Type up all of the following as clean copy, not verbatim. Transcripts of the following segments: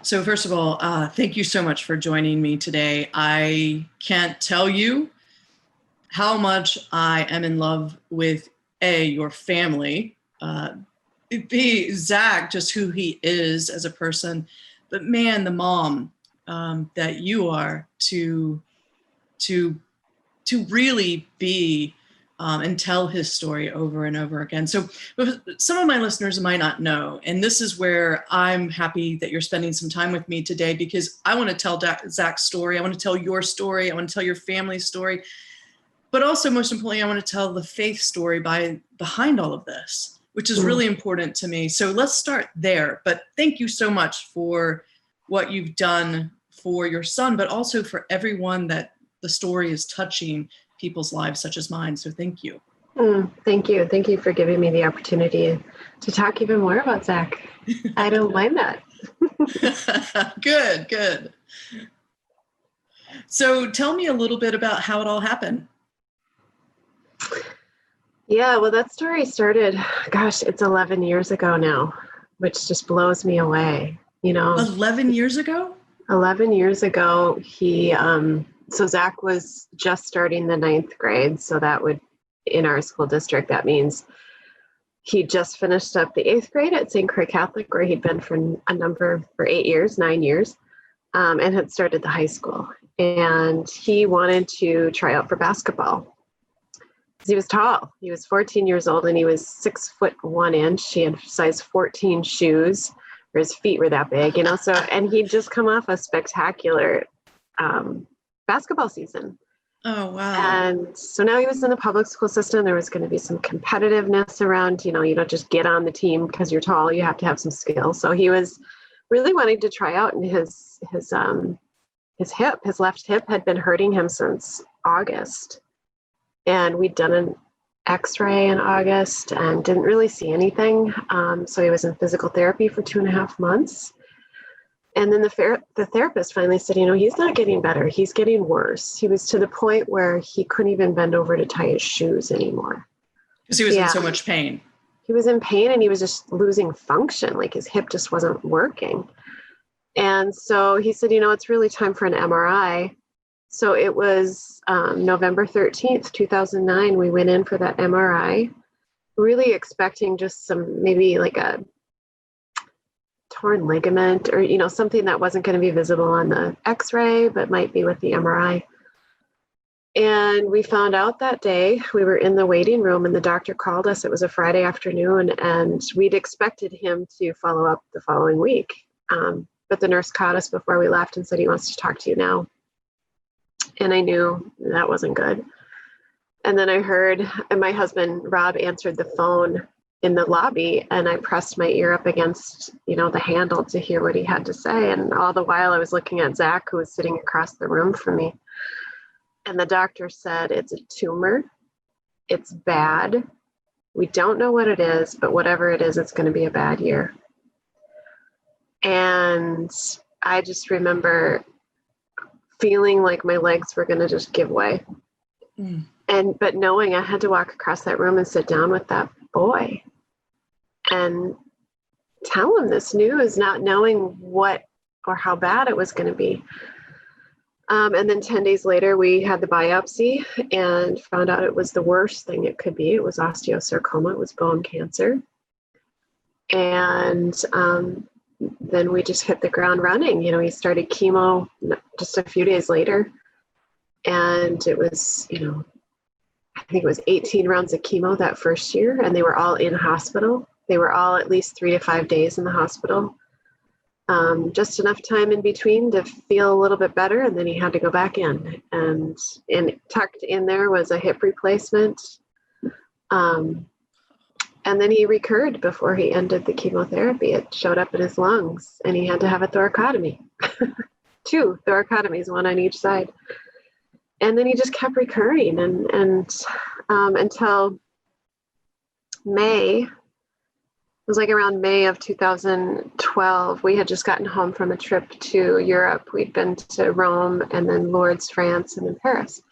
So first of all, thank you so much for joining me today. I can't tell you how much I am in love with your family, B, Zach, just who he is as a person, but man, the mom that you are to really be and tell his story over and over again. So some of my listeners might not know, and this is where I'm happy that you're spending some time with me today, because I want to tell Zach's story. I want to tell your story. I want to tell your family's story. But also, most importantly, I want to tell the faith story behind all of this, which is really important to me. So let's start there. But thank you so much for what you've done for your son, but also for everyone that the story is touching people's lives, such as mine. So thank you. Thank you. Thank you for giving me the opportunity to talk even more about Zach. I don't mind that. Good. So tell me a little bit about how it all happened. Yeah, well, that story started, it's 11 years ago now, which just blows me away. 11 years ago? 11 years ago, so Zach was just starting the 9th grade. So that would, in our school district, that means he just finished up the 8th grade at St. Croix Catholic, where he'd been for 9 years, and had started the high school. And he wanted to try out for basketball. He was tall. He was 14 years old and he was 6'1". He had size 14 shoes, or his feet were that big, and he'd just come off a spectacular basketball season. Oh, wow. And so now he was in the public school system. There was going to be some competitiveness around, you don't just get on the team because you're tall, you have to have some skill. So he was really wanting to try out, and his left hip had been hurting him since August. And we'd done an x-ray in August and didn't really see anything. So he was in physical therapy for 2.5 months. And then the therapist finally said, he's not getting better. He's getting worse. He was to the point where he couldn't even bend over to tie his shoes anymore. Because he was in so much pain. He was in pain and he was just losing function. Like his hip just wasn't working. And so he said, it's really time for an MRI. So it was November 13th, 2009. We went in for that MRI, really expecting just maybe like a torn ligament or, something that wasn't going to be visible on the x-ray, but might be with the MRI. And we found out that day. We were in the waiting room and the doctor called us. It was a Friday afternoon and we'd expected him to follow up the following week. But the nurse caught us before we left and said, he wants to talk to you now. And I knew that wasn't good. And then I heard, and my husband, Rob, answered the phone in the lobby, and I pressed my ear up against, the handle to hear what he had to say. And all the while I was looking at Zach, who was sitting across the room from me. And the doctor said, it's a tumor. It's bad. We don't know what it is, but whatever it is, it's going to be a bad year. And I just remember feeling like my legs were going to just give way. But knowing I had to walk across that room and sit down with that boy and tell him this news, not knowing what or how bad it was going to be. And then 10 days later, we had the biopsy and found out it was the worst thing it could be. It was osteosarcoma. It was bone cancer. And then we just hit the ground running. He started chemo just a few days later. And it was, I think it was 18 rounds of chemo that first year. And they were all in hospital. They were all at least 3 to 5 days in the hospital. Just enough time in between to feel a little bit better. And then he had to go back in. And tucked in there was a hip replacement. And then he recurred before he ended the chemotherapy. It showed up in his lungs and he had to have a thoracotomy. 2 thoracotomies, one on each side. And then he just kept recurring and until May. It was like around May of 2012. We had just gotten home from a trip to Europe. We'd been to Rome and then Lourdes, France, and then Paris.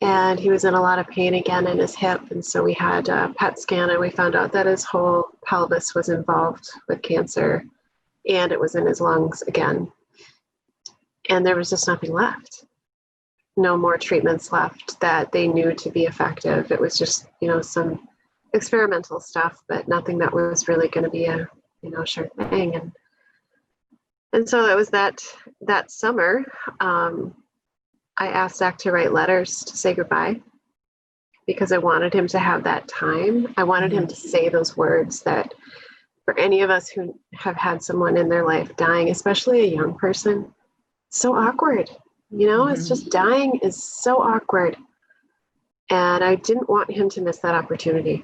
And he was in a lot of pain again in his hip. And so we had a PET scan and we found out that his whole pelvis was involved with cancer. and it was in his lungs again. And there was just nothing left. No more treatments left that they knew to be effective. It was just, some experimental stuff, but nothing that was really going to be a, sure thing. And so it was that summer, I asked Zach to write letters to say goodbye because I wanted him to have that time. I wanted him to say those words that for any of us who have had someone in their life dying, especially a young person, so awkward. It's just dying is so awkward. And I didn't want him to miss that opportunity.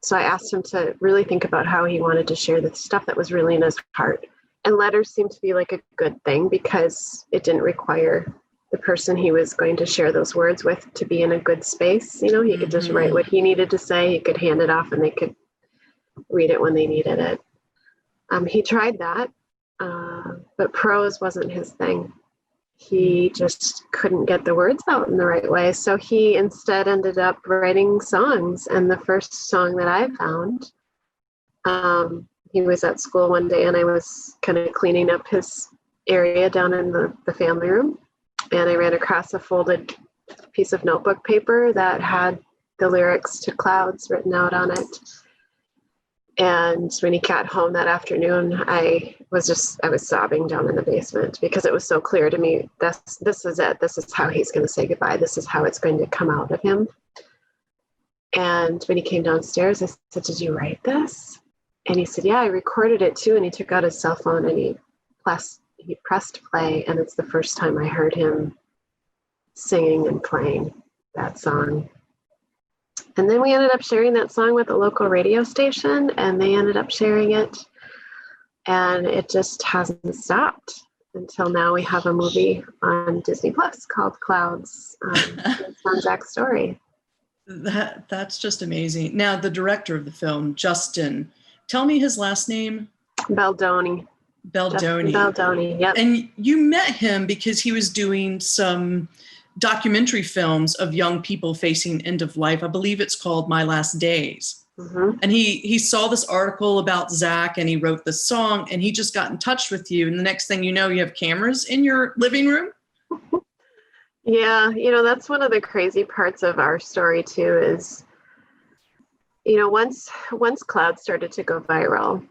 So I asked him to really think about how he wanted to share the stuff that was really in his heart. And letters seemed to be like a good thing because it didn't require the person he was going to share those words with to be in a good space. He could just write what he needed to say. He could hand it off and they could read it when they needed it. He tried that, but prose wasn't his thing. He just couldn't get the words out in the right way. So he instead ended up writing songs. And the first song that I found, he was at school one day and I was kind of cleaning up his area down in the family room. And I ran across a folded piece of notebook paper that had the lyrics to Clouds written out on it. And when he got home that afternoon, I was sobbing down in the basement because it was so clear to me, this is it. This is how he's going to say goodbye. This is how it's going to come out of him. And when he came downstairs, I said, "Did you write this?" And he said, "Yeah, I recorded it too." And he took out his cell phone and he pressed play. And it's the first time I heard him singing and playing that song. And then we ended up sharing that song with a local radio station, and they ended up sharing it. And it just hasn't stopped until now. We have a movie on Disney Plus called Clouds. It's on Zach's story. That's just amazing. Now, the director of the film, Justin, tell me his last name. Baldoni. Baldoni, yep. And you met him because he was doing some documentary films of young people facing end of life. I believe it's called My Last Days. Mm-hmm. And he saw this article about Zach and he wrote the song and he just got in touch with you. And the next thing you know, you have cameras in your living room. Yeah. That's one of the crazy parts of our story too is, once Clouds started to go viral,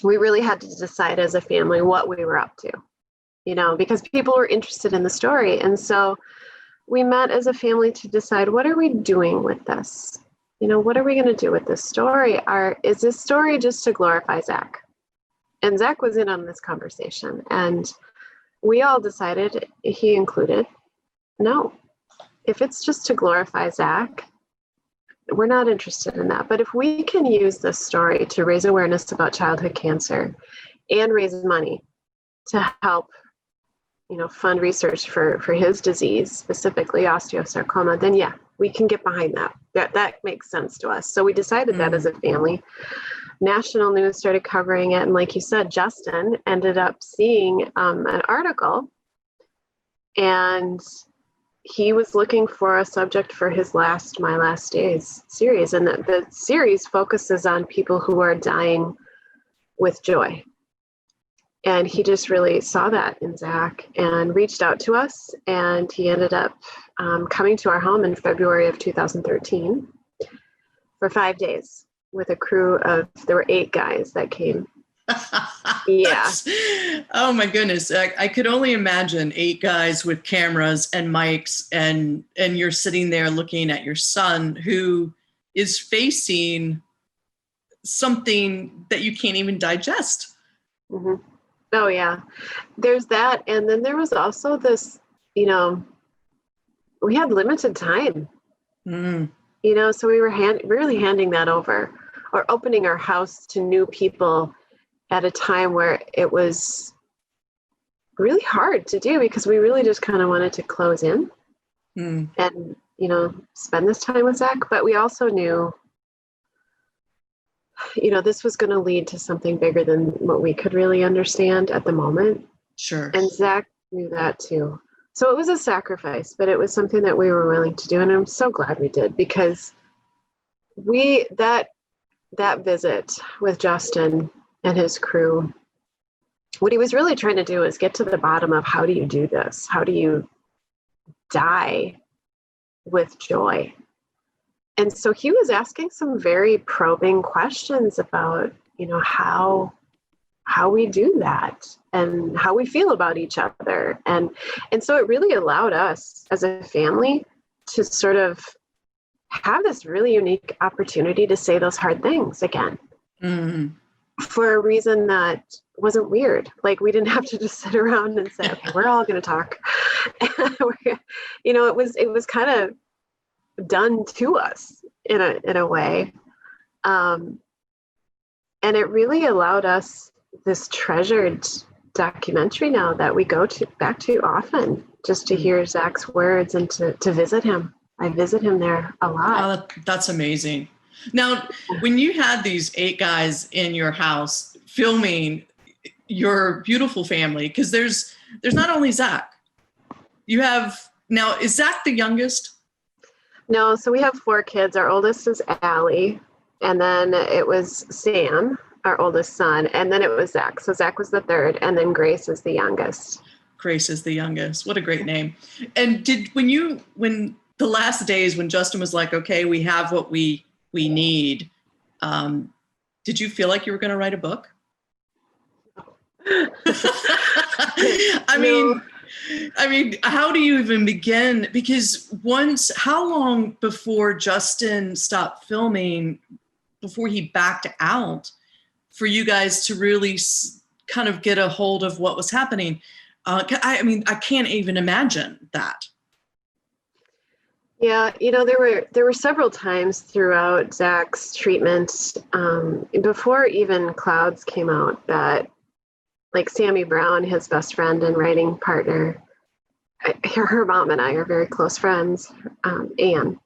we really had to decide as a family what we were up to. Because people were interested in the story. And so we met as a family to decide, what are we doing with this? What are we going to do with this story? Is this story just to glorify Zach? And Zach was in on this conversation. And we all decided, he included, no. If it's just to glorify Zach, we're not interested in that. But if we can use this story to raise awareness about childhood cancer and raise money to help fund research for his disease, specifically osteosarcoma, then yeah, we can get behind that. That makes sense to us. So we decided that as a family. National news started covering it. And like you said, Justin ended up seeing an article and he was looking for a subject for his My Last Days series. And the series focuses on people who are dying with joy. And he just really saw that in Zach and reached out to us. And he ended up coming to our home in February of 2013 for 5 days with a crew of, there were 8 guys that came. Yeah. Oh my goodness. I could only imagine 8 guys with cameras and mics and you're sitting there looking at your son who is facing something that you can't even digest. Mm-hmm. Oh yeah, there's that. And then there was also this, we had limited time, so we were really handing that over or opening our house to new people at a time where it was really hard to do because we really just kind of wanted to close in and, spend this time with Zach. But we also knew, this was going to lead to something bigger than what we could really understand at the moment. Sure. And Zach knew that too. So it was a sacrifice, but it was something that we were willing to do. And I'm so glad we did because that visit with Justin and his crew what he was really trying to do is get to the bottom of, how do you do this? How do you die with joy? And so he was asking some very probing questions about, how we do that and how we feel about each other. And so it really allowed us as a family to sort of have this really unique opportunity to say those hard things again. Mm. For a reason that wasn't weird. Like, we didn't have to just sit around and say, okay, we're all going to talk. It was kind of done to us in a way. And it really allowed us this treasured documentary now that we go back to often, just to hear Zach's words and to visit him. I visit him there a lot. Oh, that's amazing. Now, when you had these 8 guys in your house filming your beautiful family, because there's not only Zach, you have, now, is Zach the youngest? No, so we have 4 kids. Our oldest is Allie, and then it was Sam, our oldest son, and then it was Zach. So Zach was the 3rd, and then Grace is the youngest. Grace is the youngest. What a great name. And when the last days when Justin was like, okay, we have what we need, did you feel like you were going to write a book? I mean, how do you even begin? Because how long before Justin stopped filming, before he backed out, for you guys to really kind of get a hold of what was happening? I can't even imagine that. Yeah, there were several times throughout Zach's treatment, before even Clouds came out, that, like, Sammy Brown, his best friend and writing partner, her mom and I are very close friends, Anne.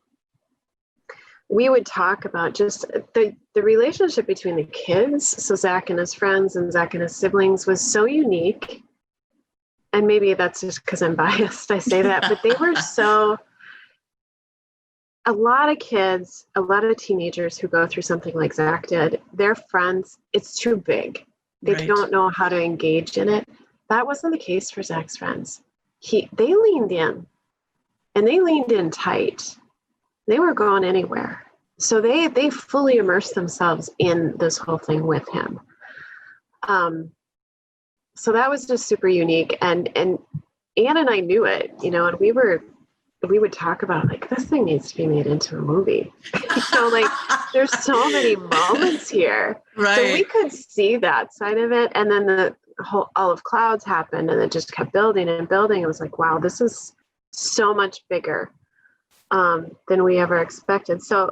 We would talk about just the relationship between the kids. So Zach and his friends and Zach and his siblings was so unique. And maybe that's just because I'm biased, I say that, but they were a lot of kids, a lot of teenagers who go through something like Zach did, their friends, it's too big. They don't know how to engage in it. That wasn't the case for Zach's friends. They leaned in, and they leaned in tight. They were going anywhere. So they fully immersed themselves in this whole thing with him. So that was just super unique. And Anne and I knew it, and we would talk about, like, this thing needs to be made into a movie. Like, there's so many moments here. Right. So we could see that side of it. And then the whole All of Clouds happened, and it just kept building and building. It was like, wow, this is so much bigger than we ever expected. So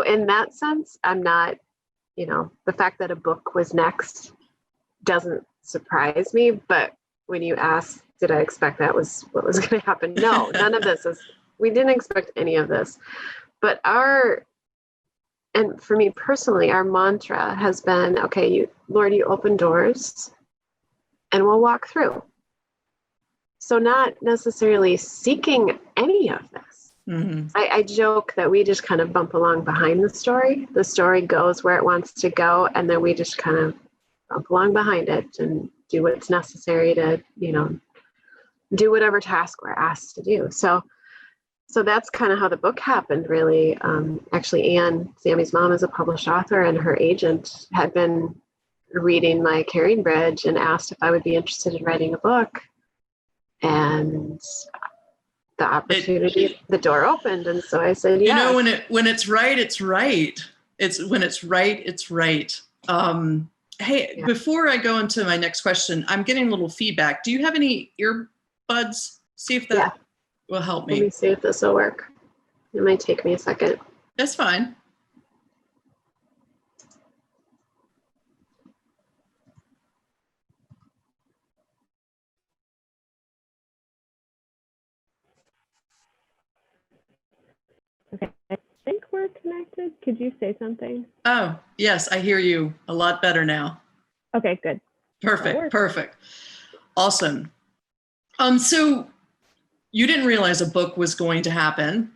in that sense, I'm not, the fact that a book was next doesn't surprise me. But when you ask, did I expect that was what was going to happen? No, none of this we didn't expect any of this. But and for me personally, our mantra has been, okay, Lord, you open doors and we'll walk through. So not necessarily seeking any of this. Mm-hmm. I joke that we just kind of bump along behind the story. The story goes where it wants to go, and then we just kind of bump along behind it and do what's necessary to, do whatever task we're asked to do. So that's kind of how the book happened, really. Actually, Anne, Sammy's mom, is a published author, and her agent had been reading my Caring Bridge and asked if I would be interested in writing a book. And the opportunity, the door opened, and so I said yes. When it's right, it's right. When it's right, it's right. Hey, yeah. Before I go into my next question, I'm getting a little feedback. Do you have any earbuds? See if that will help me. Let me see if this will work. It might take me a second. That's fine. Okay, I think we're connected. Could you say something? Oh, yes, I hear you a lot better now. Okay, good. Perfect. Awesome. So you didn't realize a book was going to happen,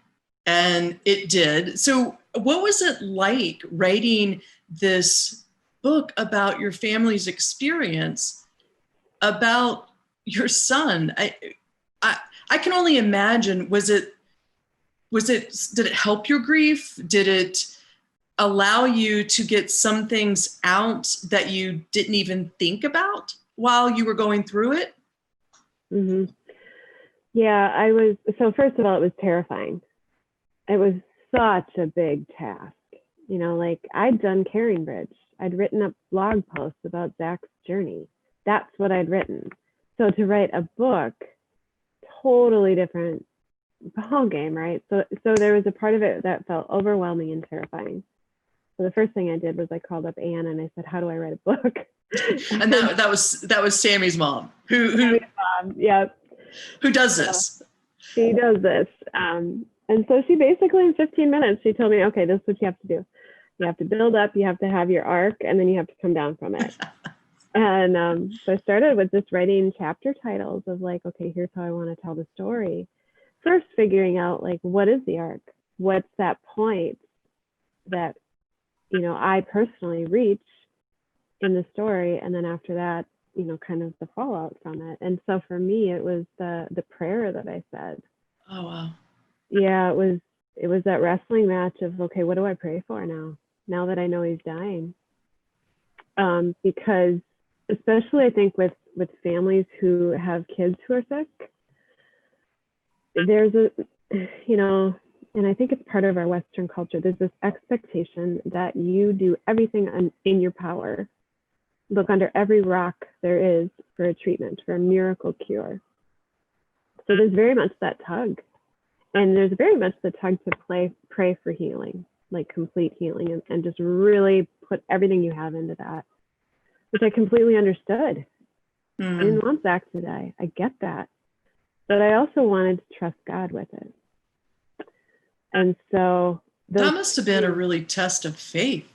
and it did. So what was it like writing this book about your family's experience about your son. I can only imagine, did it help your grief? Did it allow you to get some things out that you didn't even think about while you were going through it? Mm-hmm. Yeah, so first of all, it was terrifying. It was such a big task. You know, like I'd done Caring Bridge. I'd written up blog posts about Zach's journey. That's what I'd written. So to write a book, totally different ball game, right? So there was a part of it that felt overwhelming and terrifying. So the first thing I did was I called up Anne and I said, "How do I write a book?" And that was Sammy's mom, who does this. She does this. And so she basically, in 15 minutes, she told me, "Okay, this is what you have to do. You have to build up, you have to have your arc, and then you have to come down from it." And so I started with just writing chapter titles of like, okay, here's how I want to tell the story. First figuring out like, what is the arc? What's that point that, you know, I personally reach in the story? And then after that, you know, kind of the fallout from it. And so for me, it was the prayer that I said. Oh, wow. Yeah, it was that wrestling match of, okay, what do I pray for now that I know he's dying? Because especially I think with families who have kids who are sick, there's you know, and I think it's part of our Western culture, there's this expectation that you do everything in your power, look under every rock there is for a treatment, for a miracle cure. So there's very much that tug. And there's very much the tug to pray for healing, like complete healing, and just really put everything you have into that, which I completely understood. I didn't want Zach to die. I get that. But I also wanted to trust God with it. And so that must have been a really test of faith.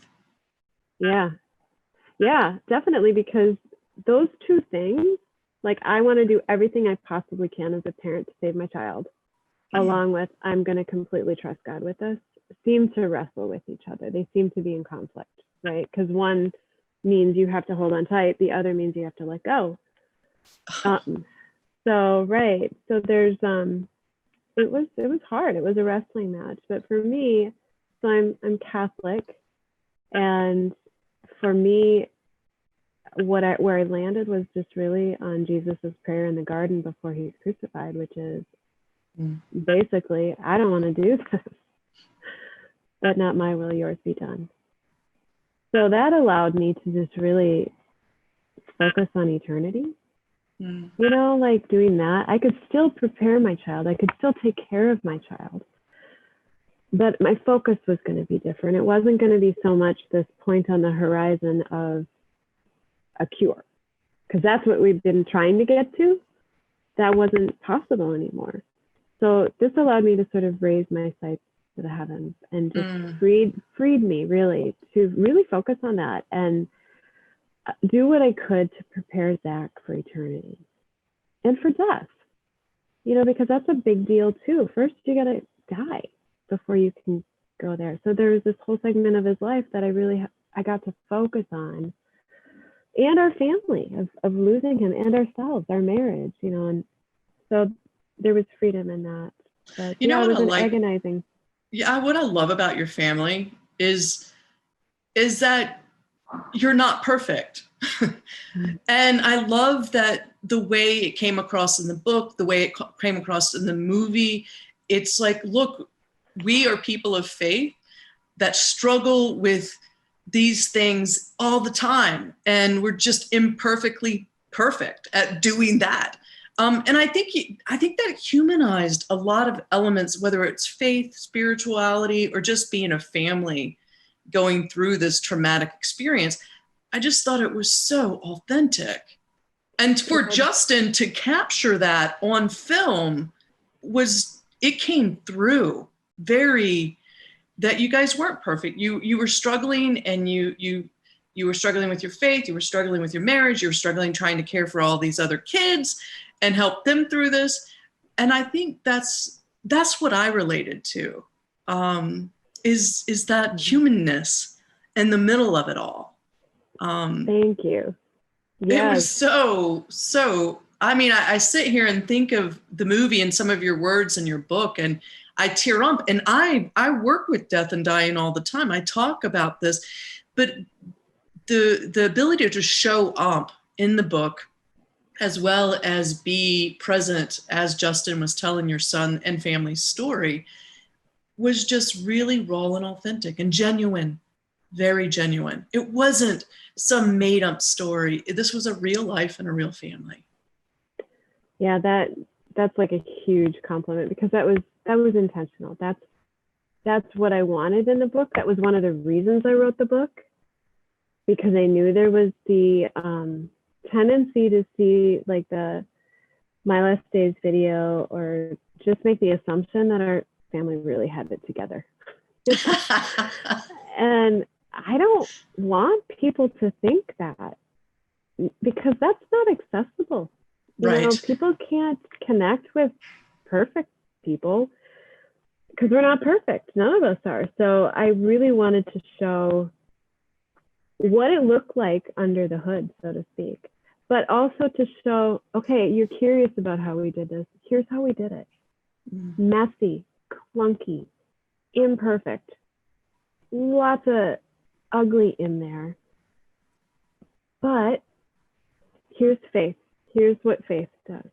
Yeah. Yeah, definitely. Because those two things, like I want to do everything I possibly can as a parent to save my child, along with I'm going to completely trust God with this, seem to wrestle with each other. They seem to be in conflict, right? Because one means you have to hold on tight. The other means you have to let go. So there's, it was hard. It was a wrestling match, but for me, so I'm Catholic, and for me, where I landed was just really on Jesus's prayer in the garden before he was crucified, which is basically, I don't want to do this, but not my will, yours be done. So that allowed me to just really focus on eternity. You know, like doing that, I could still prepare my child. I could still take care of my child. But my focus was going to be different. It wasn't going to be so much this point on the horizon of a cure, because that's what we've been trying to get to. That wasn't possible anymore. So this allowed me to sort of raise my sights to the heavens and just freed me really to really focus on that and do what I could to prepare Zach for eternity and for death, you know, because that's a big deal too. First, you got to die before you can go there. So there was this whole segment of his life that I got to focus on, and our family of losing him, and ourselves, our marriage, you know, and so there was freedom in that. But you know, it was agonizing. Yeah, what I love about your family is that you're not perfect. And I love that the way it came across in the book, the way it came across in the movie, it's like, look, we are people of faith that struggle with these things all the time. And we're just imperfectly perfect at doing that. And I think that humanized a lot of elements, whether it's faith, spirituality, or just being a family going through this traumatic experience. I just thought it was so authentic. And for Justin to capture that on film it came through very, that you guys weren't perfect. You were struggling, and you were struggling with your faith, you were struggling with your marriage, you were struggling trying to care for all these other kids and help them through this. And I think that's what I related to, is that humanness in the middle of it all. Thank you. It was Yes. so, I mean, I sit here and think of the movie and some of your words in your book, and I tear up. And I work with death and dying all the time. I talk about this, but the ability to show up in the book, as well as be present as Justin was telling your son and family's story, was just really raw and authentic and genuine, very genuine. It wasn't some made up story. This was a real life and a real family. Yeah, that's like a huge compliment, because that was intentional. That's what I wanted in the book. That was one of the reasons I wrote the book, because I knew there was the tendency to see like the My Last Days video, or just make the assumption that our family really had it together. And I don't want people to think that, because that's not accessible. You know, people can't connect with perfect people because we're not perfect. None of us are. So I really wanted to show what it looked like under the hood, so to speak, but also to show, okay, you're curious about how we did this. Here's how we did it. Messy, clunky, imperfect, lots of ugly in there. But here's faith. Here's what faith does.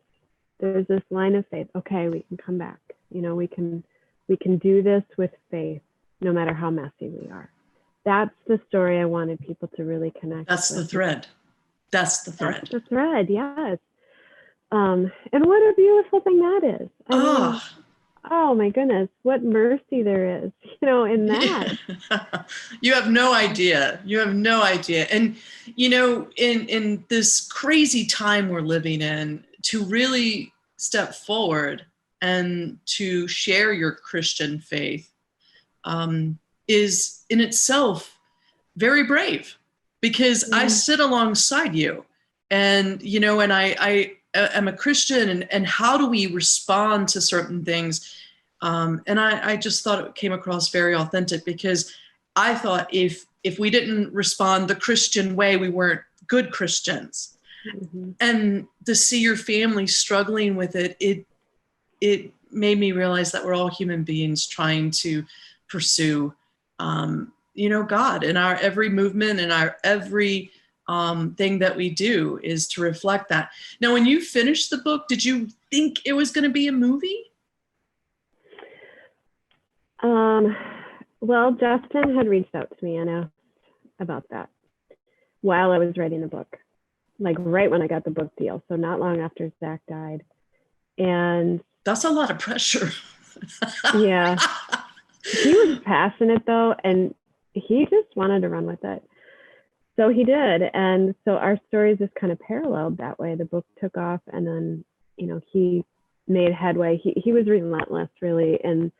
There's this line of faith. Okay, we can come back. You know, we can do this with faith, no matter how messy we are. That's the story I wanted people to really connect with. That's the thread. That's the thread. That's the thread, yes. And what a beautiful thing that is. I mean, oh my goodness, what mercy there is, you know, in that. You have no idea. You have no idea. And, you know, in this crazy time we're living in, to really step forward and to share your Christian faith is in itself very brave, because I sit alongside you, and, you know, and I am a Christian, and how do we respond to certain things? And I just thought it came across very authentic, because I thought if we didn't respond the Christian way, we weren't good Christians. And to see your family struggling with it, it made me realize that we're all human beings trying to pursue, you know, God in our every movement and our every thing that we do is to reflect that. Now, when you finished the book, did you think it was going to be a movie? Well, Justin had reached out to me and asked about that while I was writing the book, like right when I got the book deal. So not long after Zach died. And that's a lot of pressure. Yeah. He was passionate though, and he just wanted to run with it. So he did. And so our stories just kind of paralleled that way. The book took off, and then, you know, he made headway. He was relentless, really, in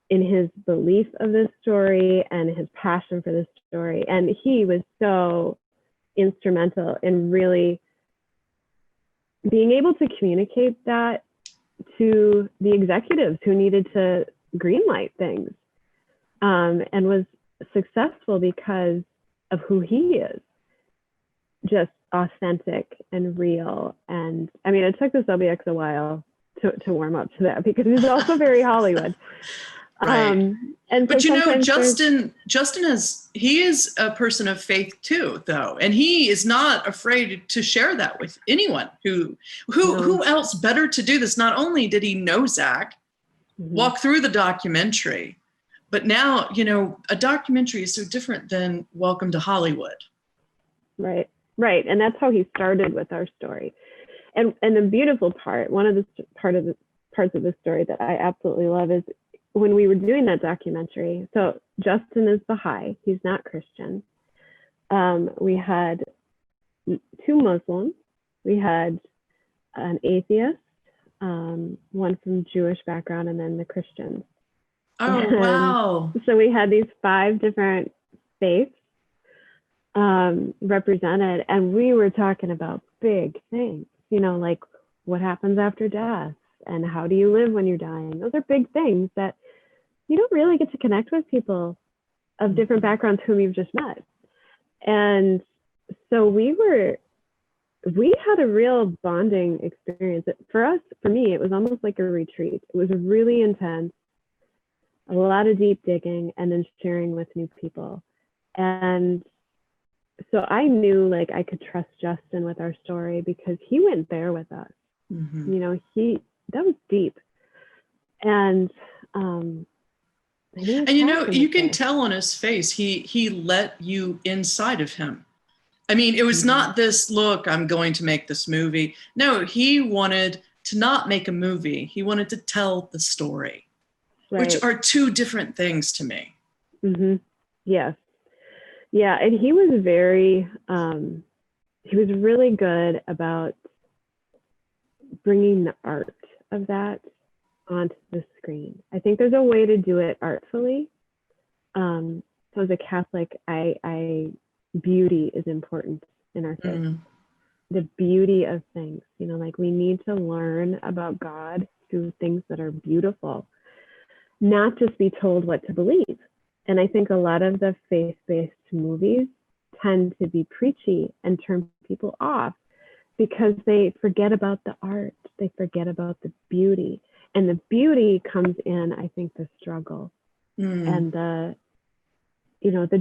his belief of this story and his passion for this story. And he was so instrumental in really being able to communicate that to the executives who needed to greenlight things, and was successful because of who he is, just authentic and real. And I mean, it took the Sobiechs a while to warm up to that, because he's also very Hollywood. Right. But you know, Justin he is a person of faith too, though, and he is not afraid to share that with anyone who else better to do this. Not only did he know Zach, walk through the documentary, but now, you know, a documentary is so different than Welcome to Hollywood. Right. And that's how he started with our story. And the beautiful part, one of the parts of the story that I absolutely love is when we were doing that documentary. So Justin is Baha'i, he's not Christian. We had 2 Muslims, we had an atheist, one from Jewish background, and then the Christians. Oh, wow. So we had these 5 different faiths represented, and we were talking about big things, you know, like what happens after death and how do you live when you're dying. Those are big things that you don't really get to connect with people of different backgrounds whom you've just met. And So we had a real bonding experience. For me, it was almost like a retreat. It was really intense, a lot of deep digging, and then sharing with new people. And so I knew like I could trust Justin with our story because he went there with us. Mm-hmm. You know, that was deep. And and you can tell on his face, he let you inside of him. I mean, it was not this, look, I'm going to make this movie. No, he wanted to not make a movie. He wanted to tell the story, right, which are two different things to me. Mm-hmm. Yes. Yeah. And he was he was really good about bringing the art of that onto the screen. I think there's a way to do it artfully. So as a Catholic, beauty is important in our faith. Mm. The beauty of things, you know, like we need to learn about God through things that are beautiful, not just be told what to believe. And I think a lot of the faith-based movies tend to be preachy and turn people off because they forget about the art, they forget about the beauty. And the beauty comes in, I think, the struggle and the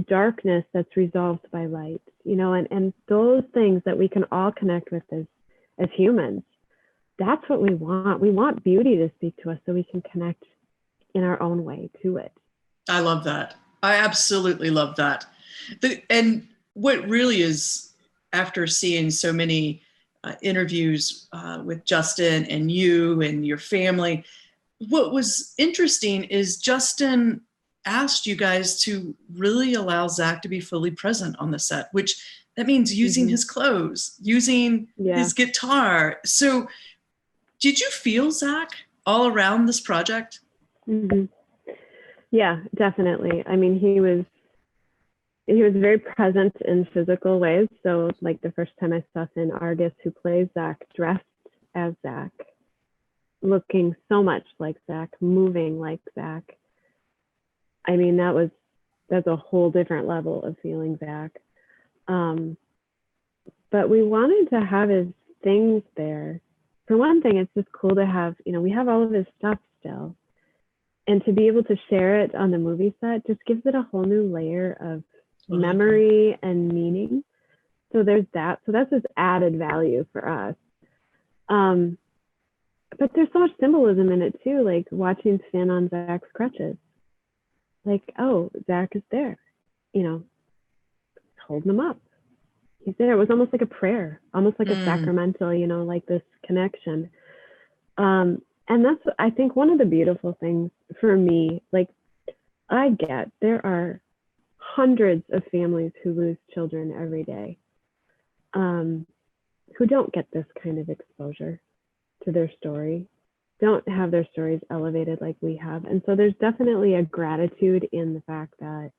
darkness that's resolved by light, you know, and those things that we can all connect with as humans. That's what we want. We want beauty to speak to us so we can connect in our own way to it. I love that. I absolutely love that. And what really is, after seeing so many interviews with Justin and you and your family, what was interesting is Justin asked you guys to really allow Zach to be fully present on the set, which that means using his clothes, using his guitar. So did you feel Zach all around this project? Mm-hmm. Yeah, definitely. I mean, he was very present in physical ways. So like the first time I saw Finn Argus, who plays Zach, dressed as Zach, looking so much like Zach, moving like Zach. I mean, that's a whole different level of feeling Zach. But we wanted to have his things there. For one thing, it's just cool to have, you know, we have all of his stuff still. And to be able to share it on the movie set just gives it a whole new layer of memory and meaning. So there's that. So that's just added value for us. But there's so much symbolism in it too, like watching Finn on Zach's crutches. Like, oh, Zach is there, you know, holding him up. He's there. It was almost like a prayer, almost like a sacramental, you know, like this connection. And that's, I think, one of the beautiful things for me. Like, there are hundreds of families who lose children every day, who don't get this kind of exposure to their story, don't have their stories elevated like we have. And so there's definitely a gratitude in the fact that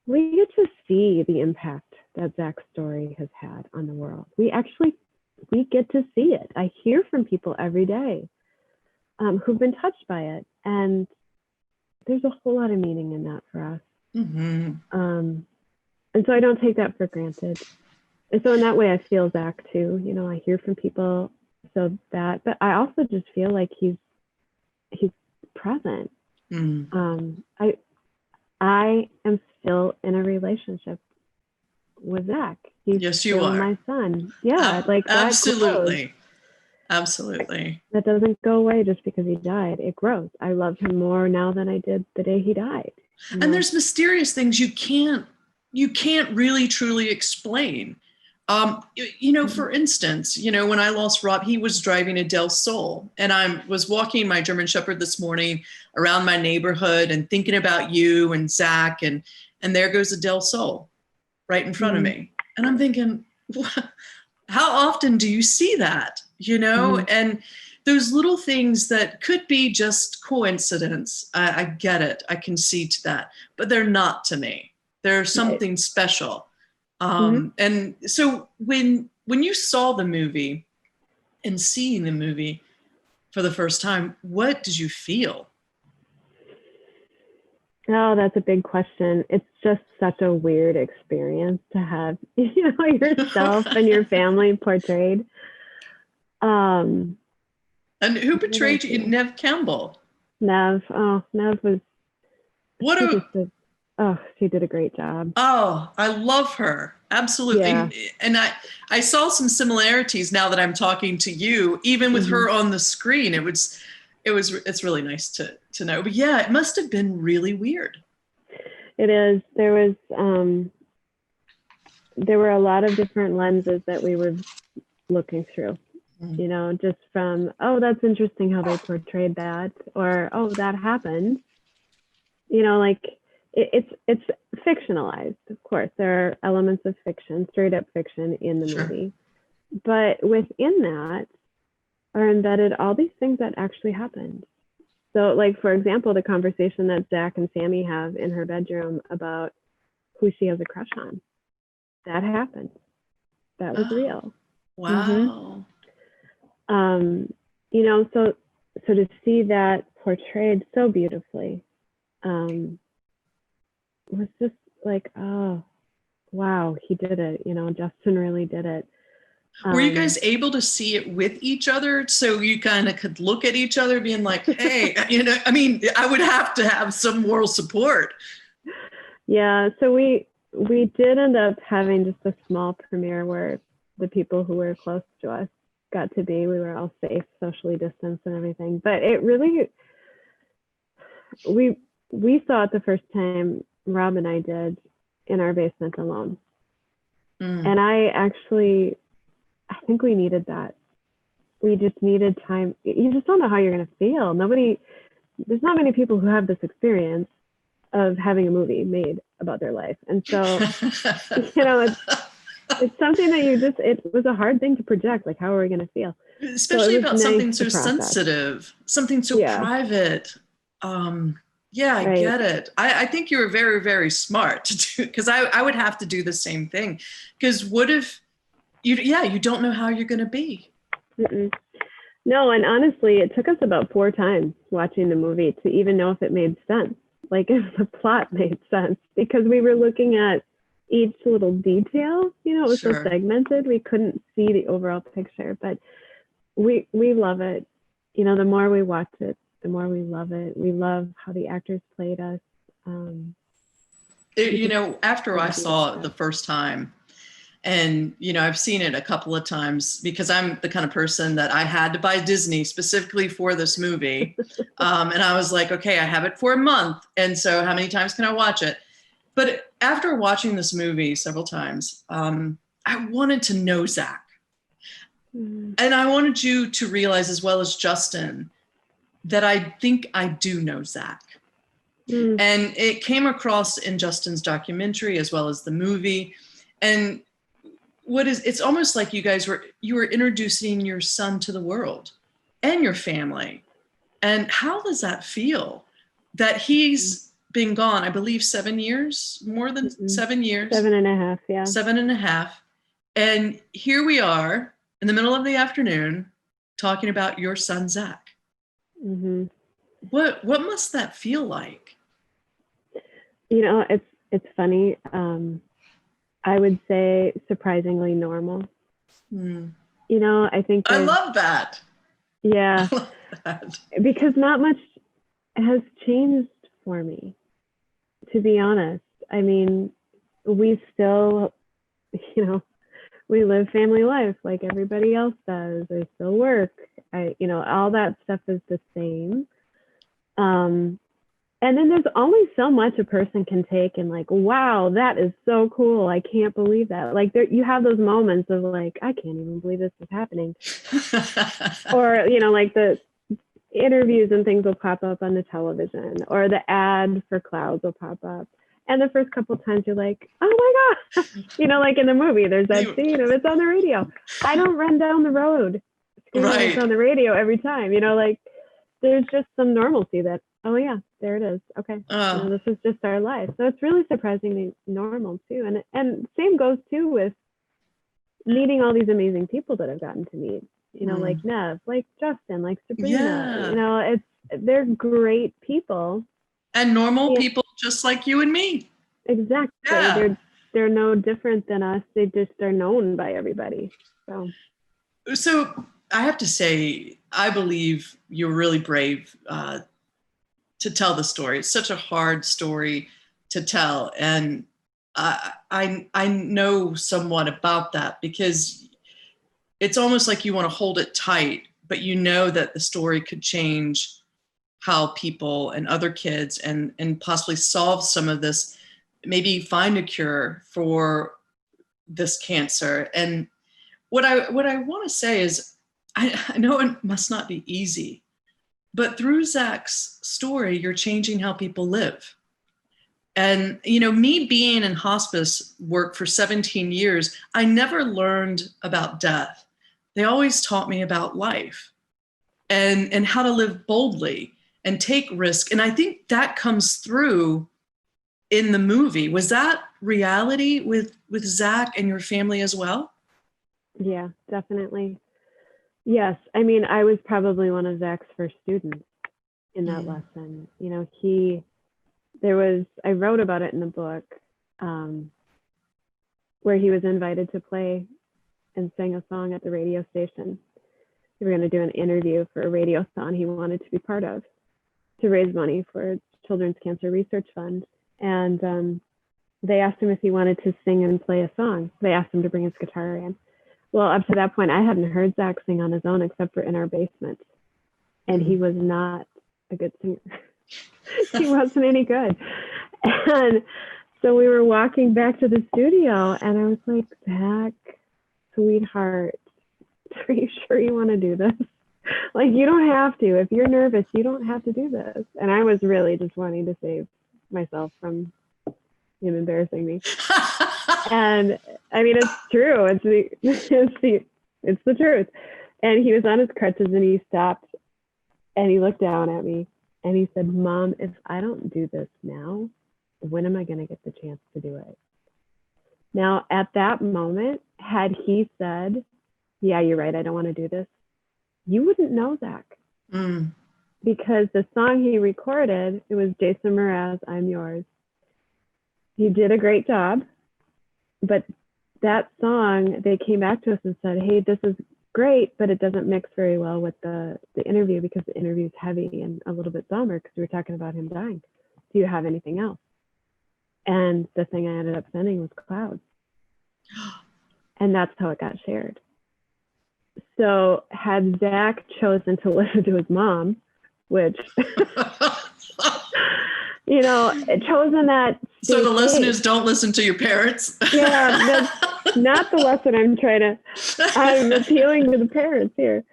we get to see the impact that Zach's story has had on the world. We get to see it. I hear from people every day who've been touched by it. And there's a whole lot of meaning in that for us. Mm-hmm. And so I don't take that for granted. And so in that way, I feel Zach too. You know, I hear from people, but I also just feel like he's present. I am still in a relationship with Zach. He's yes, you still are my son. Yeah, like that absolutely. Grows. Absolutely. That doesn't go away just because he died. It grows. I love him more now than I did the day he died. And there's mysterious things you can't really truly explain. You know, for instance, you know, when I lost Rob, he was driving a Del Sol, and I was walking my German Shepherd this morning around my neighborhood and thinking about you and Zach, and there goes a Del Sol right in front of me. And I'm thinking, how often do you see that? You know, and those little things that could be just coincidence. I get it. I concede to that, but they're not to me. They're something special. And so when you saw the movie and seeing the movie for the first time, what did you feel? Oh, that's a big question. It's just such a weird experience to have, yourself and your family portrayed. Um, And who what did I portrayed you? do? Nev Campbell. Nev. Oh, Nev was, What she a just did, oh, she did a great job. Oh, I love her. Absolutely. Yeah. And I saw some similarities now that I'm talking to you, even with her on the screen. It's really nice to know. But yeah, it must have been really weird. It is. There were a lot of different lenses that we were looking through, just from, oh, that's interesting how they portrayed that, or, oh, that happened. Like it's fictionalized, of course. There are elements of fiction, straight up fiction in the movie. But within that are embedded all these things that actually happened. So, like, for example, the conversation that Zach and Sammy have in her bedroom about who she has a crush on. That happened. That was real. Wow. So to see that portrayed so beautifully was just like, oh, wow, he did it. Justin really did it. Were you guys able to see it with each other? So you kind of could look at each other being like, hey, I would have to have some moral support. Yeah. So we did end up having just a small premiere where the people who were close to us got to be. We were all safe, socially distanced and everything. But it really, we saw it the first time Rob and I did in our basement alone. And I think we needed that. We just needed time. You just don't know how you're going to feel. There's not many people who have this experience of having a movie made about their life. And so, it's something that it was a hard thing to project. Like, how are we going to feel? Especially about something so sensitive, something so private. I get it. I think you were very, very smart to do, because I would have to do the same thing. Because what if you don't know how you're going to be? Mm-mm. No, and honestly, it took us about 4 times watching the movie to even know if it made sense. Like, if the plot made sense, because we were looking at each little detail. It was so segmented, we couldn't see the overall picture. But we love it. The more we watch it, the more we love it. We love how the actors played us. After I saw it the first time, and, I've seen it a couple of times because I'm the kind of person that I had to buy Disney specifically for this movie. And I was like, okay, I have it for a month. And so how many times can I watch it? But after watching this movie several times, I wanted to know Zach. And I wanted you to realize, as well as Justin, that I think I do know Zach. And it came across in Justin's documentary as well as the movie. And it's almost like you were introducing your son to the world and your family. And how does that feel that he's been gone, I believe 7 years, more than 7 years. 7.5, yeah. 7.5. And here we are in the middle of the afternoon talking about your son, Zach. What must that feel like? It's funny. I would say surprisingly normal. I think I love that. Yeah. I love that. Because not much has changed for me, to be honest. I mean, we still, we live family life like everybody else does. I still work. All that stuff is the same. And then there's only so much a person can take and like, wow, that is so cool. I can't believe that. Like, you have those moments of like, I can't even believe this is happening. Or, like the interviews and things will pop up on the television, or the ad for clouds will pop up. And the first couple of times you're like, oh my gosh, like in the movie, there's that scene of it's on the radio. I don't run down the road screaming it's on the radio every time, like there's just some normalcy that, oh yeah, there it is. Okay. This is just our life. So it's really surprisingly normal too. And same goes too with meeting all these amazing people that I've gotten to meet, like Nev, like Justin, like Sabrina, they're great people. And normal Yeah. people just like you and me. Exactly. Yeah. They're no different than us. They just are known by everybody. So I have to say, I believe you're really brave to tell the story. It's such a hard story to tell. And I know somewhat about that because it's almost like you want to hold it tight, but you know that the story could change how people and other kids and possibly solve some of this, maybe find a cure for this cancer. And what I want to say is, I know it must not be easy, but through Zach's story, you're changing how people live. And, me being in hospice work for 17 years, I never learned about death. They always taught me about life and how to live boldly and take risk. And I think that comes through in the movie. Was that reality with Zach and your family as well? Yeah, definitely. Yes. I mean, I was probably one of Zach's first students in that lesson. I wrote about it in the book, where he was invited to play and sing a song at the radio station. We were going to do an interview for a radiothon he wanted to be part of to raise money for Children's Cancer Research Fund. And they asked him if he wanted to sing and play a song. They asked him to bring his guitar in. Well, up to that point, I hadn't heard Zach sing on his own except for in our basement. And he was not a good singer. He wasn't any good. And so we were walking back to the studio and I was like, Zach, sweetheart, are you sure you want to do this? Like, you don't have to. If you're nervous, you don't have to do this. And I was really just wanting to save myself from him embarrassing me. And I mean, it's true. It's the truth. And he was on his crutches and he stopped and he looked down at me and he said, Mom, if I don't do this now, when am I going to get the chance to do it? Now, at that moment, had he said, yeah, you're right, I don't want to do this, you wouldn't know Zach. Because the song he recorded, it was Jason Mraz, I'm Yours. He did a great job, but that song, they came back to us and said, hey, this is great, but it doesn't mix very well with the interview because the interview is heavy and a little bit somber because we were talking about him dying. Do you have anything else? And the thing I ended up sending was Clouds. And that's how it got shared. So had Zach chosen to listen to his mom, which, chosen that. So the listeners don't listen to your parents? Yeah, that's not the lesson I'm appealing to the parents here.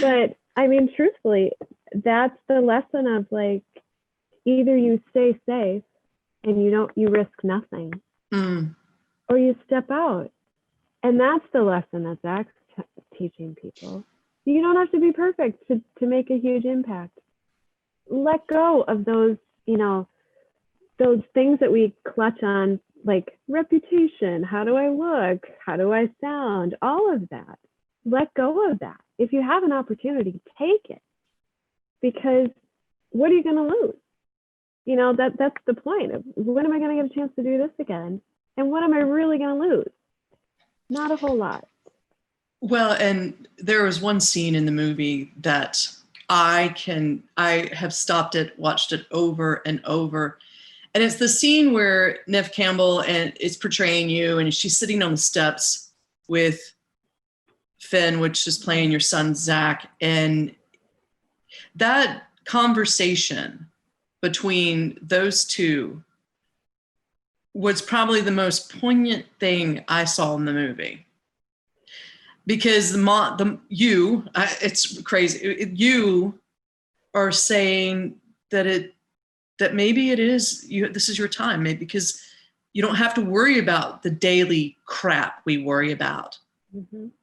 But I mean, truthfully, that's the lesson of like, either you stay safe and you risk nothing, or you step out. And that's the lesson that Zach's teaching people. You don't have to be perfect to make a huge impact. Let go of those, those things that we clutch on, like reputation. How do I look? How do I sound? All of that. Let go of that. If you have an opportunity, take it. Because what are you going to lose? That's the point. When am I going to get a chance to do this again? And what am I really going to lose? Not a whole lot. Well, and there was one scene in the movie that I have stopped it, watched it over and over. And it's the scene where Neve Campbell is portraying you, and she's sitting on the steps with Finn, which is playing your son, Zach. And that conversation between those two was probably the most poignant thing I saw in the movie. Because it's crazy. You are saying that maybe it is you. This is your time, maybe because you don't have to worry about the daily crap we worry about.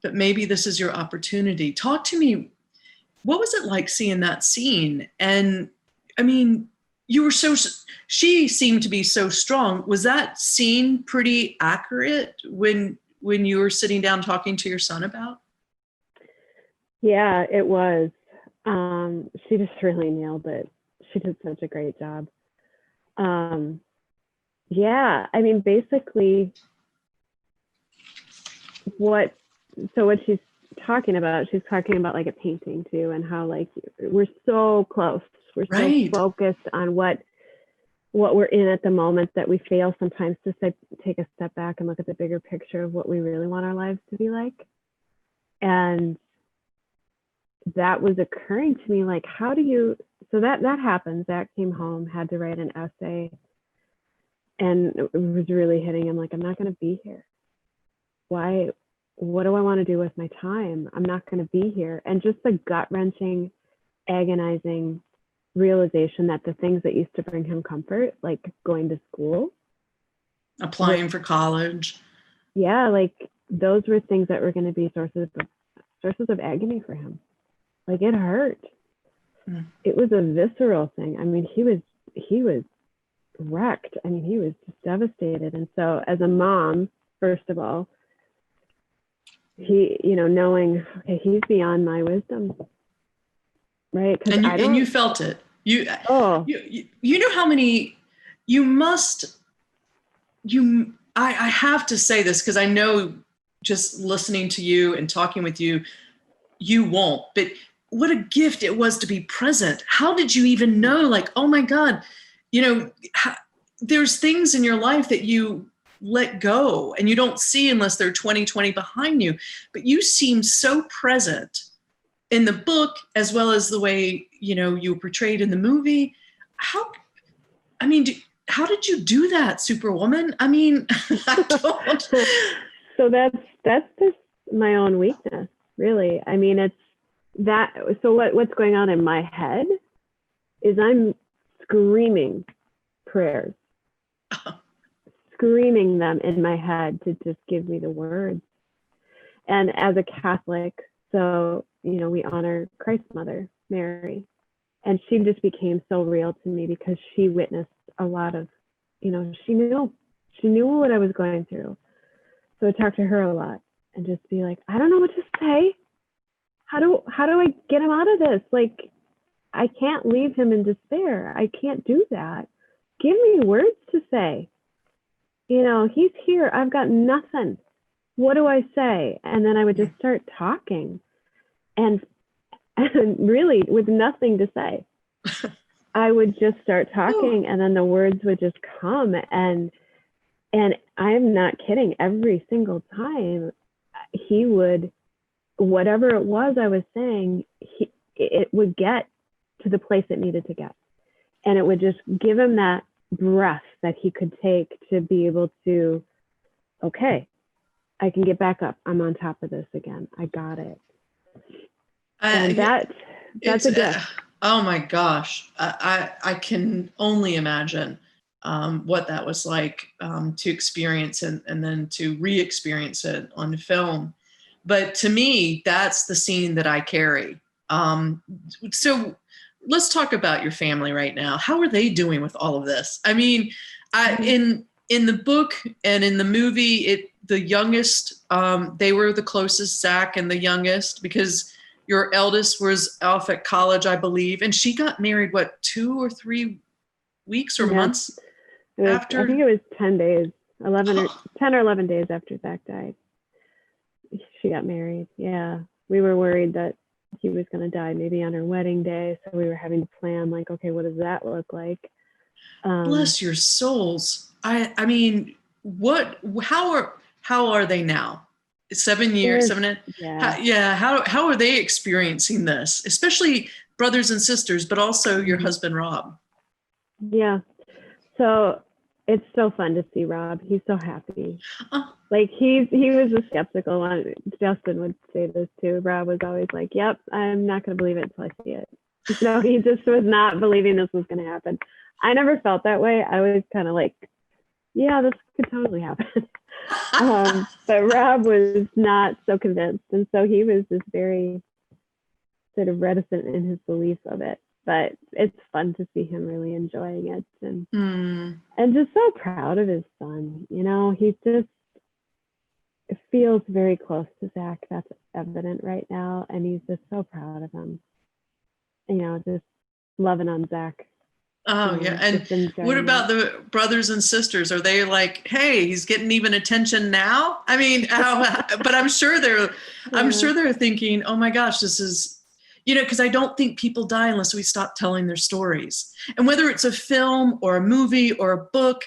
But maybe this is your opportunity. Talk to me. What was it like seeing that scene? And I mean, she seemed to be so strong. Was that scene pretty accurate when you were sitting down talking to your son about? Yeah, it was. She just really nailed it. She did such a great job. Yeah, I mean, basically what she's talking about, like a painting too, and how like we're so close. We're so Right. focused on what we're in at the moment that we fail sometimes to take a step back and look at the bigger picture of what we really want our lives to be like. And that was occurring to me, like, how do you, so that happened. Zach came home, had to write an essay, and it was really hitting him like, I'm not going to be here. Why? What do I want to do with my time? I'm not going to be here. And just the gut-wrenching, agonizing realization that the things that used to bring him comfort, like going to school, Applying for college. Yeah, like those were things that were going to be sources of agony for him. Like it hurt. Mm. It was a visceral thing. I mean, he was wrecked. I mean, he was just devastated. And so as a mom, first of all, he, knowing, okay, he's beyond my wisdom. Right? Because and you felt it. You know how many I have to say this because I know just listening to you and talking with you, you won't, but what a gift it was to be present. How did you even know, like, oh my God, there's things in your life that you let go and you don't see unless they're 20/20 behind you, but you seem so present in the book as well as the way, you were portrayed in the movie. How did you do that, Superwoman? I mean, I don't. So that's just my own weakness, really. I mean, it's that. So what's going on in my head is I'm screaming prayers, screaming them in my head to just give me the words. And as a Catholic, so, we honor Christ's mother, Mary. And she just became so real to me because she witnessed a lot of, she knew what I was going through. So I talked to her a lot and just be like, I don't know what to say. How do I get him out of this? Like, I can't leave him in despair. I can't do that. Give me words to say. He's here. I've got nothing. What do I say? And then I would just start talking and really with nothing to say. I would just start talking and then the words would just come. And I'm not kidding. Every single time he would, whatever it was I was saying, it would get to the place it needed to get. And it would just give him that breath that he could take to be able to, okay, I can get back up. I'm on top of this again. I got it. And that's a gift. Oh my gosh. I can only imagine what that was like to experience and then to re-experience it on film. But to me, that's the scene that I carry. So let's talk about your family right now. How are they doing with all of this? I mean, in the book and in the movie, the youngest, they were the closest, Zach and the youngest, because your eldest was off at college, I believe, and she got married, 2 or 3 weeks or months after? I think it was 10 days, 10 or 11 days after Zach died. She got married. Yeah. We were worried that he was going to die maybe on her wedding day. So we were having to plan, like, okay, what does that look like? Bless your souls. I mean, how are they now? 7 years, 7. Yeah. How are they experiencing this? Especially brothers and sisters, but also your husband, Rob. Yeah. So it's so fun to see Rob. He's so happy. Like he was a skeptical one. Justin would say this too. Rob was always like, yep, I'm not going to believe it until I see it. He just was not believing this was going to happen. I never felt that way. I was kind of like, yeah, this could totally happen. But Rob was not so convinced. And so he was just very sort of reticent in his belief of it. But it's fun to see him really enjoying it and just so proud of his son. He just feels very close to Zach. That's evident right now. And he's just so proud of him. Just loving on Zach. Oh, yeah. And just enjoying what about it. the brothers and sisters? Are they like, hey, he's getting even attention now? I mean, but I'm Yeah. sure they're thinking, oh my gosh, this is, because I don't think people die unless we stop telling their stories. And whether it's a film or a movie or a book,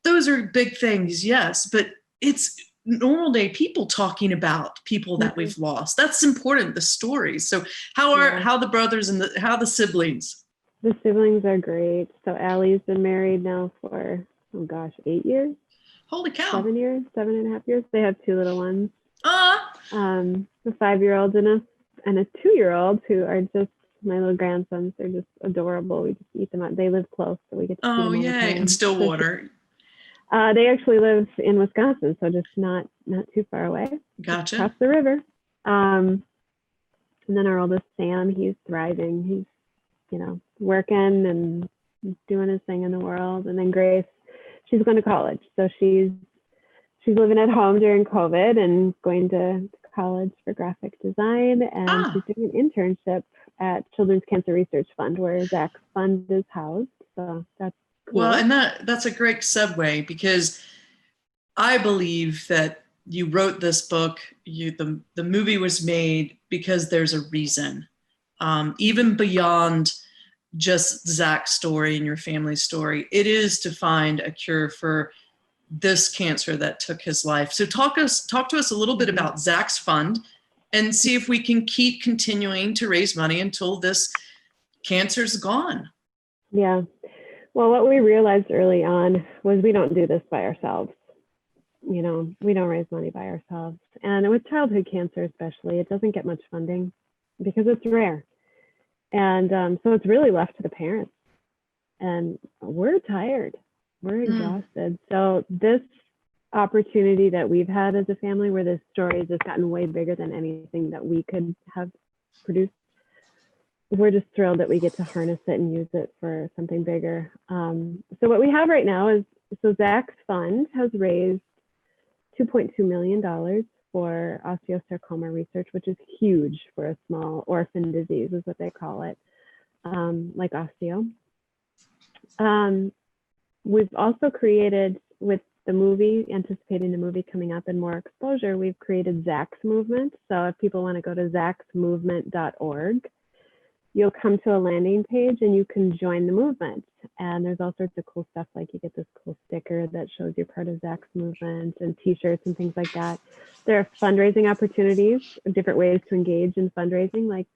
those are big things, yes, but it's normal day people talking about people that we've lost. That's important, the stories. So how the brothers and how the siblings? The siblings are great. So Allie's been married now for, oh gosh, 8 years, Holy cow. 7 years, 7.5 years. They have two little ones. Ah. A 5-year-old and a 2-year-old who are just my little grandsons. They're just adorable. We just eat them up. They live close, so we get to see them all the time. In Stillwater. They actually live in Wisconsin, so just not too far away. Gotcha. Across the river. And then our oldest Sam, he's thriving. He's working and doing his thing in the world. And then Grace, she's going to college, so she's living at home during COVID and going to college for graphic design, and she's doing an internship at Children's Cancer Research Fund, where Zach's fund is housed. So that's cool. Well, and that's a great segue, because I believe that you wrote this book, the movie was made because there's a reason, even beyond just Zach's story and your family's story. It is to find a cure for this cancer that took his life. So talk to us a little bit about Zach's fund, and see if we can keep continuing to raise money until this cancer's gone. Yeah. Well, what we realized early on was we don't do this by ourselves. We don't raise money by ourselves. And with childhood cancer especially, it doesn't get much funding because it's rare. And so it's really left to the parents. And we're tired. We're exhausted. So this opportunity that we've had as a family, where this story has just gotten way bigger than anything that we could have produced, we're just thrilled that we get to harness it and use it for something bigger. So what we have right now is, so Zach's fund has raised $2.2 million for osteosarcoma research, which is huge for a small orphan disease, is what they call it, like osteo. We've also created, with the movie, anticipating the movie coming up and more exposure, we've created Zach's Movement. So if people want to go to zachsmovement.org, you'll come to a landing page and you can join the movement. And there's all sorts of cool stuff, like you get this cool sticker that shows you're part of Zach's Movement, and t-shirts and things like that. There are fundraising opportunities, different ways to engage in fundraising, like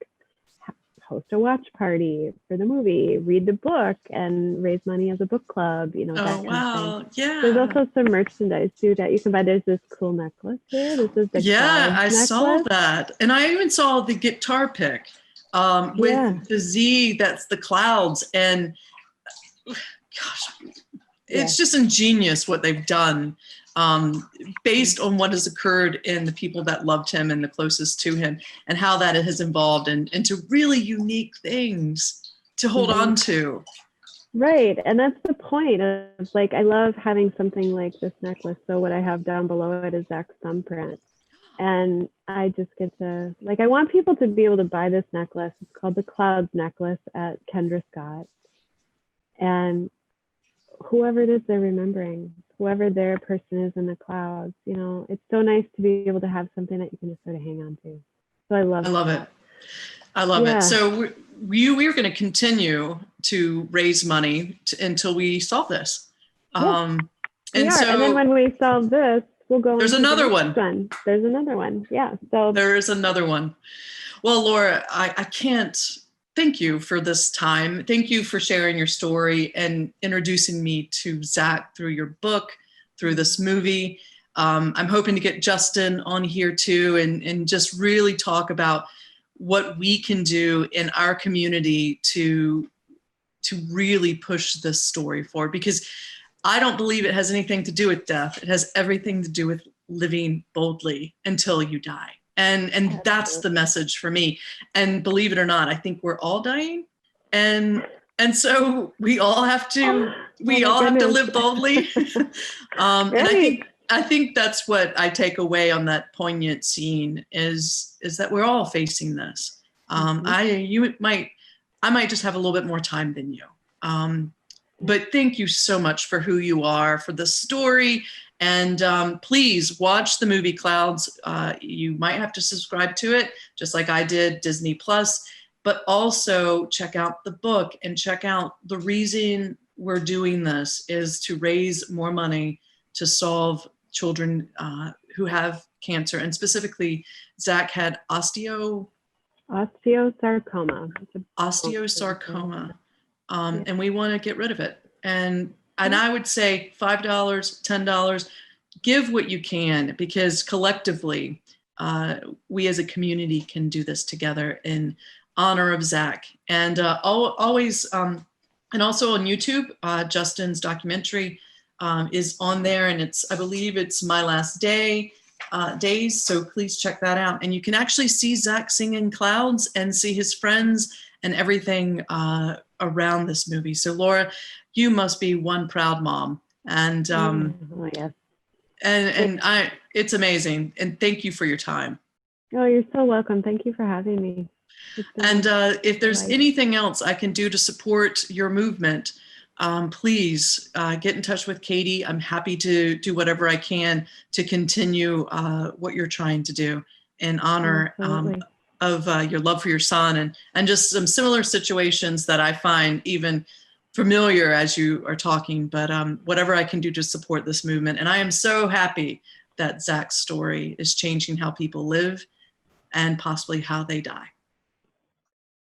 host a watch party for the movie, read the book, and raise money as a book club, that kind of thing. Yeah. There's also some merchandise too that you can buy. There's this cool necklace here. This is the I necklace. saw that. And I even saw the guitar pick with the Z, that's the clouds. And gosh, it's just ingenious what they've done, based on what has occurred in the people that loved him and the closest to him, and how that has evolved into really unique things to hold on to. Right. And that's the point of, like, I love having something like this necklace. So what I have down below it is Zach's thumbprint. And I just get to, like, I want people to be able to buy this necklace. It's called the Clouds Necklace at Kendra Scott. And whoever it is they're remembering, whoever their person is in the clouds, it's so nice to be able to have something that you can just sort of hang on to. So I love it. I love it. So we're going to continue to raise money until we solve this. And then when we solve this, we'll go. There's another one. There's another one. Yeah. So there is another one. Well, Laura, I can't thank you for this time. Thank you for sharing your story and introducing me to Zach through your book, through this movie. I'm hoping to get Justin on here too, and just really talk about what we can do in our community to really push this story forward, because I don't believe it has anything to do with death. It has everything to do with living boldly until you die. And that's the message for me. And believe it or not, I think we're all dying. And so we all have to live boldly. And I think that's what I take away on that poignant scene is that we're all facing this. I might just have a little bit more time than you. But thank you so much for who you are, for the story. And please watch the movie Clouds. You might have to subscribe to it, just like I did, Disney Plus, but also check out the book and check out the reason we're doing this is to raise more money to solve children who have cancer. And specifically, Zach had osteosarcoma. osteosarcoma. And we want to get rid of it. And I would say $5, $10, give what you can, because collectively, we as a community can do this together in honor of Zach. And always, and also on YouTube, Justin's documentary is on there, and I believe it's My Last Days. So please check that out. And you can actually see Zach singing Clouds and see his friends and everything around this movie. So Laura, you must be one proud mom. And yes. and it's amazing. And thank you for your time. Oh, you're so welcome. Thank you for having me. And if there's anything else I can do to support your movement, please get in touch with Katie. I'm happy to do whatever I can to continue what you're trying to do in honor of your love for your son, and just some similar situations that I find even familiar as you are talking, but whatever I can do to support this movement. And I am so happy that Zach's story is changing how people live and possibly how they die.